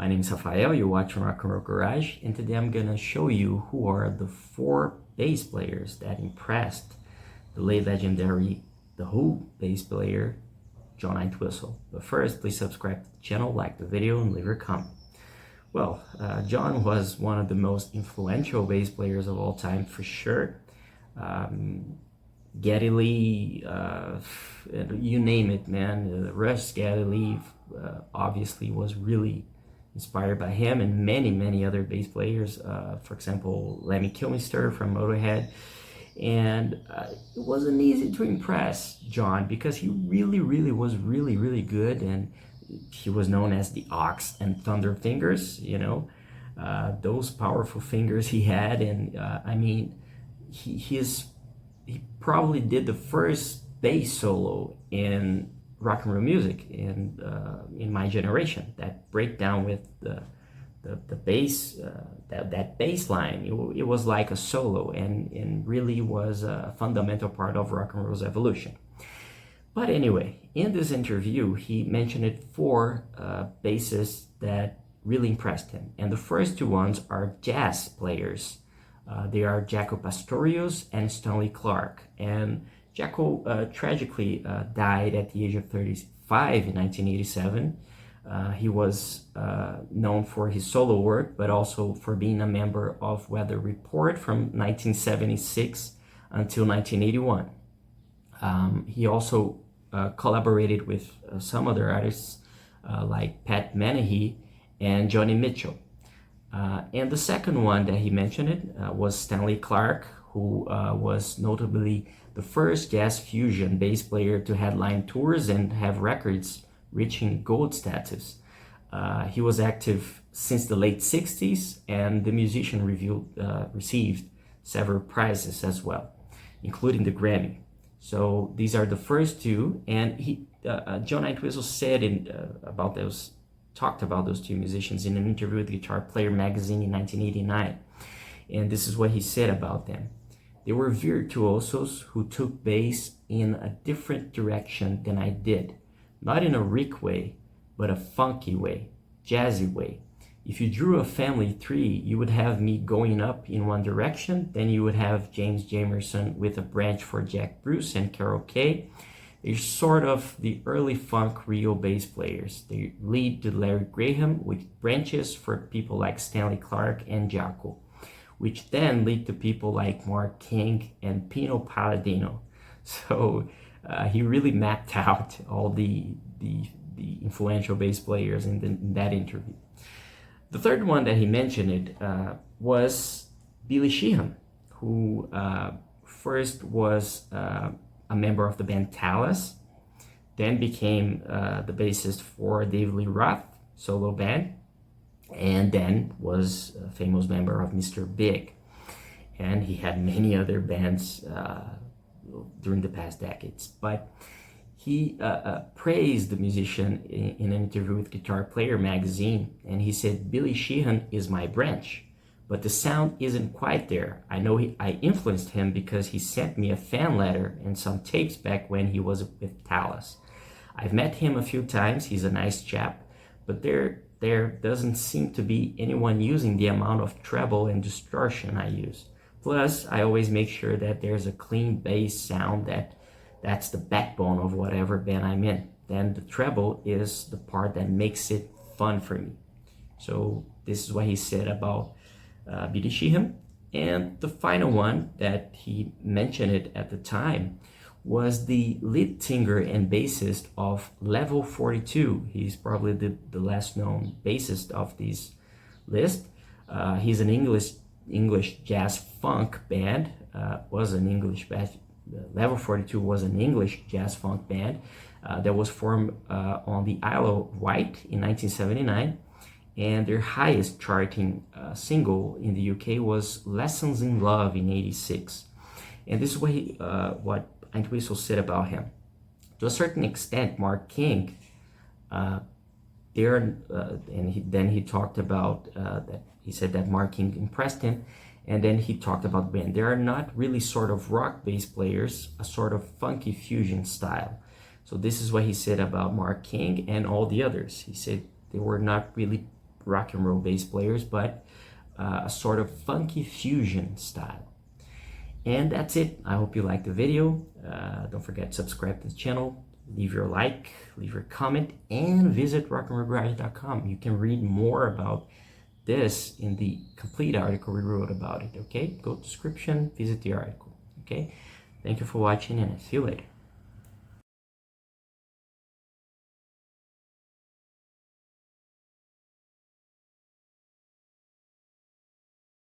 My name is Rafael, you're watching Rock and Roll Garage, and today I'm gonna show you who are the 4 bass players that impressed the late legendary The Who bass player, John Entwistle. But first, please subscribe to the channel, like the video, and leave a comment. Well, John was one of the most influential bass players of all time, for sure. Geddy Lee, you name it, man. Russ Geddy Lee obviously was really inspired by him and many other bass players. For example, Lemmy Kilmister from Motorhead. And it wasn't easy to impress John because he really was really good, and he was known as the Ox and Thunderfingers, you know, those powerful fingers he had. And I mean, he probably did the first bass solo in rock and roll music in my generation. That breakdown with the bass, that bass line, it was like a solo, and really was a fundamental part of rock and roll's evolution. But anyway, in this interview, he mentioned 4 bassists that really impressed him, and the first 2 ones are jazz players. They are Jaco and Stanley Clarke. And Jaco tragically died at the age of 35 in 1987. He was known for his solo work, but also for being a member of Weather Report from 1976 until 1981. He also collaborated with some other artists like Pat Menahee and Joni Mitchell. And the second one that he mentioned was Stanley Clarke, who was notably the first jazz fusion bass player to headline tours and have records reaching gold status. He was active since the late 60s, and the musician received several prizes as well, including the Grammy. So these are the first 2, and John Entwistle said talked about those 2 musicians in an interview with Guitar Player magazine in 1989. And this is what he said about them. They were virtuosos who took bass in a different direction than I did. Not in a Rick way, but a funky way, jazzy way. If you drew a family tree, you would have me going up in one direction, then you would have James Jamerson with a branch for Jack Bruce and Carol Kay. They're sort of the early funk Rio bass players. They lead to Larry Graham with branches for people like Stanley Clarke and Jaco, which then lead to people like Mark King and Pino Palladino. So he really mapped out all the influential bass players in that interview. The third one that he mentioned was Billy Sheehan, who first was a member of the band Talas, then became the bassist for David Lee Roth solo band, and then was a famous member of Mr. Big. And he had many other bands during the past decades. But he praised the musician in an interview with Guitar Player magazine, and he said, "Billy Sheehan is my branch, but the sound isn't quite there. I know I influenced him because he sent me a fan letter and some tapes back when he was with Talas. I've met him a few times, he's a nice chap, but there doesn't seem to be anyone using the amount of treble and distortion I use. Plus, I always make sure that there's a clean bass sound that's the backbone of whatever band I'm in. Then the treble is the part that makes it fun for me." So this is what he said about Billy Sheehan. And the final one that he mentioned at the time was the lead singer and bassist of Level 42. He's probably the less known bassist of this list. He's an English jazz funk band. Level 42 was an English jazz funk band that was formed on the Isle of Wight in 1979. And their highest charting single in the UK was Lessons in Love in 86. And this is what Entwistle said about him. To a certain extent, Mark King, then he talked about that. He said that Mark King impressed him, and then he talked about the band. They are not really sort of rock bass players, a sort of funky fusion style. So this is what he said about Mark King and all the others. He said they were not really rock and roll bass players, but a sort of funky fusion style. And that's it. I hope you liked the video. Don't forget to subscribe to the channel, leave your like, leave your comment, and visit rockandrollgarage.com. You can read more about this in the complete article we wrote about it. Okay, go to description, visit the article. Okay, thank you for watching, and I'll see you later.